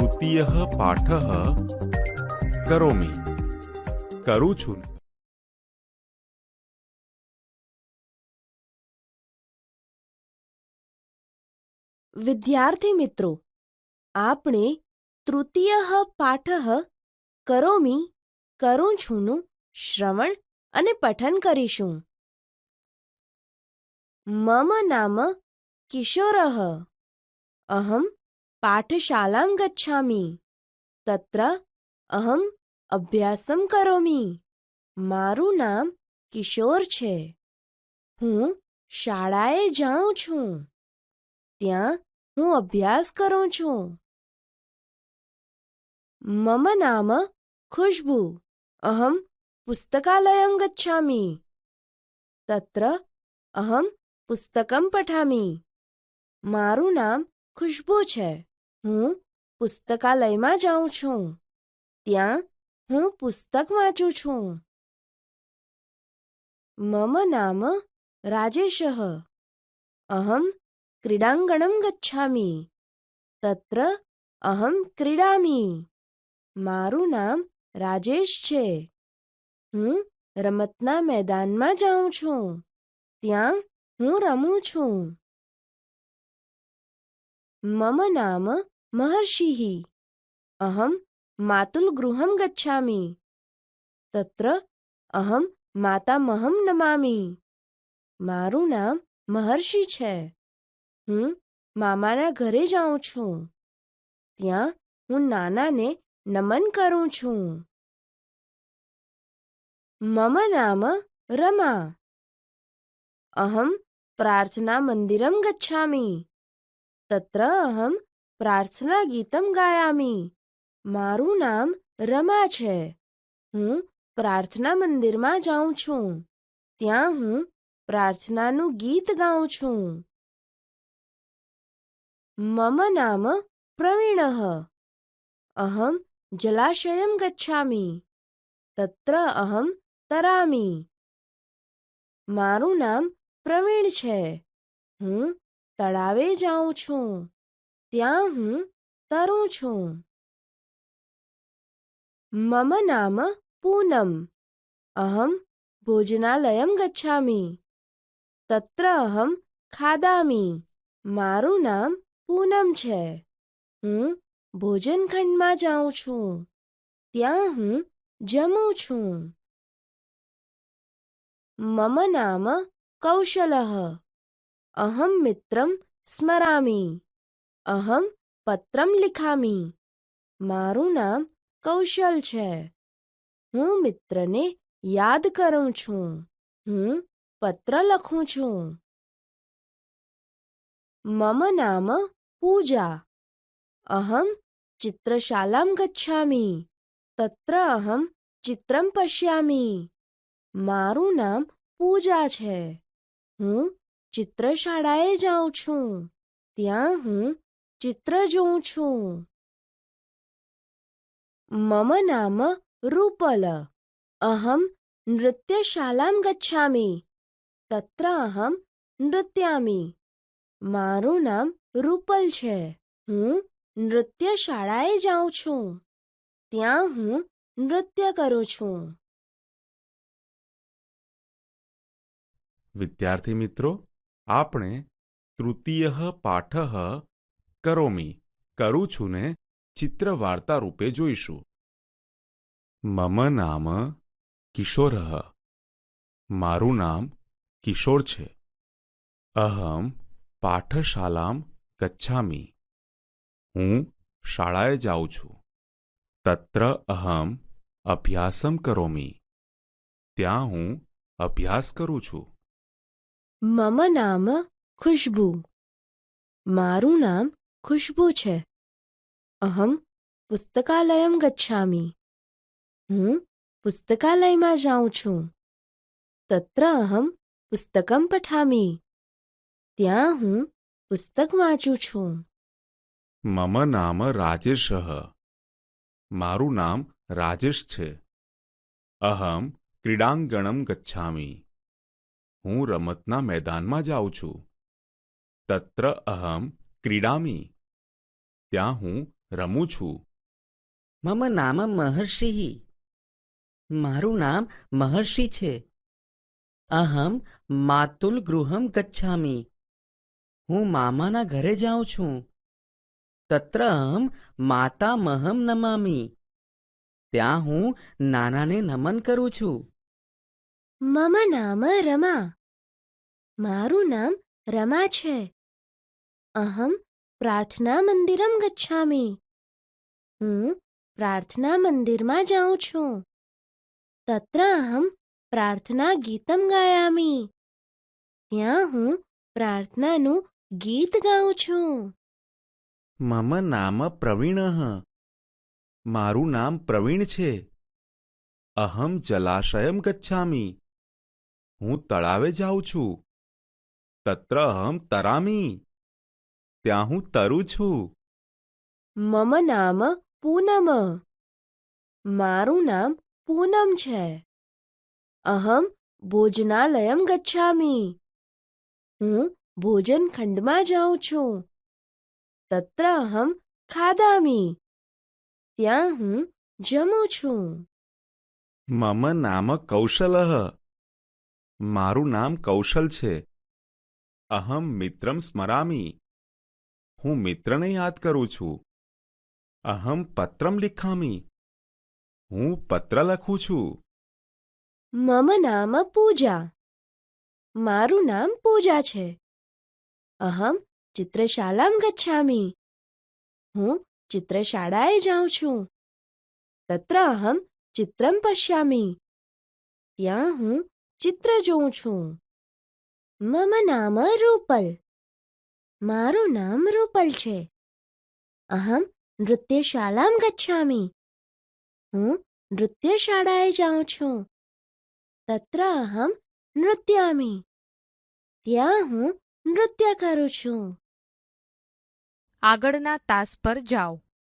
તૃતીયઃ પાઠઃ કરોમિ. કરું છું. વિદ્યાર્થી મિત્રો, આપણે તૃતીયઃ પાઠઃ કરોમિ કરું છુંનું શ્રવણ અને પઠન કરીશું. મમ નામ કિશોરઃ. અહમ પાઠશાલાં ગચ્છામિ. તત્ર અહમ અભ્યાસમ કરોમિ. મારું નામ કિશોર છે. હું શાળાએ જાઉં છું. ત્યાં હું અભ્યાસ કરું છું. મમ નામ ખુશ્બુ. અહમ પુસ્તકાલયં ગચ્છામિ. તત્ર અહમ પુસ્તકં પઠામિ. મારું નામ ખુશ્બુ છે. હું પુસ્તકાલયમાં જાઉં છું. ત્યાં હું પુસ્તક વાંચું છું. મમ નામ રાજેશઃ. અહમ ક્રીડાંગણં ગચ્છામિ. તત્ર અહમ ક્રીડામિ. મારું નામ રાજેશ છે. હું રમતના મેદાનમાં જાઉં છું. ત્યાં હું રમું છું. મમ નામ મહર્ષિઃ. અહમ માતુલગૃહં ગચ્છામિ. તત્ર અહમ માતામહં નમામિ. મારું નામ મહર્ષિ છે. હું મામાના ઘરે જાઉં છું. ત્યાં હું નાનાને નમન કરું છું. મમ નામ રમા. અહમ પ્રાર્થના મંદિરં ગચ્છામિ. તત્ર અહમ પ્રાર્થના ગીતમ ગાયામિ. મારું નામ રમા છે. હું પ્રાર્થના મંદિરમાં જાઉં છું. ત્યાં હું પ્રાર્થનાનું ગીત ગાઉં છું. મમ નામ પ્રવીણઃ. અહમ જલાશયં ગચ્છામિ. તત્ર અહમ તરામિ. મારું નામ પ્રવીણ છે. હું તળાવે જાઉં છું. ત્યાં હું તરું છું. મમ નામ પૂનમ. અહમ ભોજનાલયં ગચ્છામિ. તત્ર અહમ ખાદામિ. મારું નામ પૂનમ છે. હું ભોજનખંડમાં જાઉં છું. ત્યાં હું જમું છું. મમ નામ કૌશલઃ. અહમ મિત્રં સ્મરામિ. અહમ પત્રં લિખામિ. મારું નામ કૌશલ છે. હું મિત્રને યાદ કરું છું. હું પત્ર લખું છું. મમ નામ પૂજા. અહમ ચિત્રશાલાં ગચ્છામિ. તત્ર અહમ ચિત્રં પશ્યામિ. મારું નામ પૂજા છે. હું ચિત્રશાળાએ જાઉં છું. ત્યાં હું ચિત્ર જોઉં છું. મમ નામ રૂપલ. અહમ નૃત્યશાલાં ગચ્છામિ. તત્ર અહમ નૃત્યામિ. મારું નામ રૂપલ છે. હું નૃત્યશાળાએ જાઉં છું. ત્યાં હું નૃત્ય કરું છું. વિદ્યાર્થી મિત્રો, આપણે તૃતીયઃ પાઠઃ કરોમિ કરું છું ને ચિત્ર વાર્તા રૂપે જોઈશું. મમ નામ કિશોરઃ. મારું નામ કિશોર છે. અહમ પાઠશાલાં ગચ્છામિ. હું શાળાએ જાઉં છું. તત્ર અહમ અભ્યાસમ કરોમિ. ત્યાં હું અભ્યાસ કરું છું. મમ નામ ખુશ્બુ. મારું નામ ખુશ્બુ છે. અહમ પુસ્તકાલયં ગચ્છામિ. હું પુસ્તકાલયમાં જાઉં છું. તત્ર અહમ પુસ્તકં પઠામિ. ત્યાં હું પુસ્તક વાંચું છું. મમ નામ રાજેશઃ. મારું નામ રાજેશ છે. અહમ ક્રીડાંગણં ગચ્છામિ. હું રમતના મેદાનમાં જાઉં છું. તત્ર અહમ ક્રીડામિ. ત્યાં હું રમું છું. મમ નામ મહર્ષિ. મારું નામ મહર્ષિ છે. અહમ માતુલ ગૃહમ ગચ્છામિ. હું મામાના ઘરે જાઉં છું. તત્ર અહમ માતામહમ નમામિ. ત્યાં હું નાનાને નમન કરું છું. મમ નામ રમા. મારું નામ રમા છે. અહમ પ્રાર્થના મંદિરમ ગચ્છામિ. હું પ્રાર્થના મંદિરમાં જાઉં છું. તત્ર અહમ પ્રાર્થના ગીતમ ગાયામિ. ત્યાં હું પ્રાર્થનાનું ગીત ગાઉં છું. મમ નામ પ્રવીણઃ. મારું નામ પ્રવીણ છે. અહમ જલાશયમ ગચ્છામિ. હું તળાવે જાઉં છું. તત્ર અહમ તરામિ. ત્યાં હું તરું છું. મમ નામ પૂનમ. મારું નામ પૂનમ છે. અહમ ભોજનાલયમ ગચ્છામિ. હું ભોજન ખંડમાં જાઉં છું. તત્ર અહમ ખાદામિ. ત્યાં હું જમું છું. મમ નામ કૌશલઃ. મારું નામ કૌશલ છે. અહમ મિત્રમ સ્મરામિ. હું મિત્રને યાદ કરું છું. અહમ પત્રમ લિખામિ. હું પત્ર લખું છું. મમ નામ પૂજા. મારું નામ પૂજા છે. અહમ ચિત્રશાલામ ગચ્છામિ. હું ચિત્રશાળાએ જાઉં છું. તત્ર અહમ ચિત્રમ પશ્યામિ. ત્યાં હું ચિત્ર જોઉં છું. મમ નામ રૂપલ. મારું નામ રૂપલ છે. અહમ નૃત્યશાલામ ગચ્છામિ. હું નૃત્યશાળાએ જાઉં છું. તત્ર અહમ નૃત્યામિ. ત્યાં હું નૃત્ય કરું છું. આગળના તાસ પર જાઓ.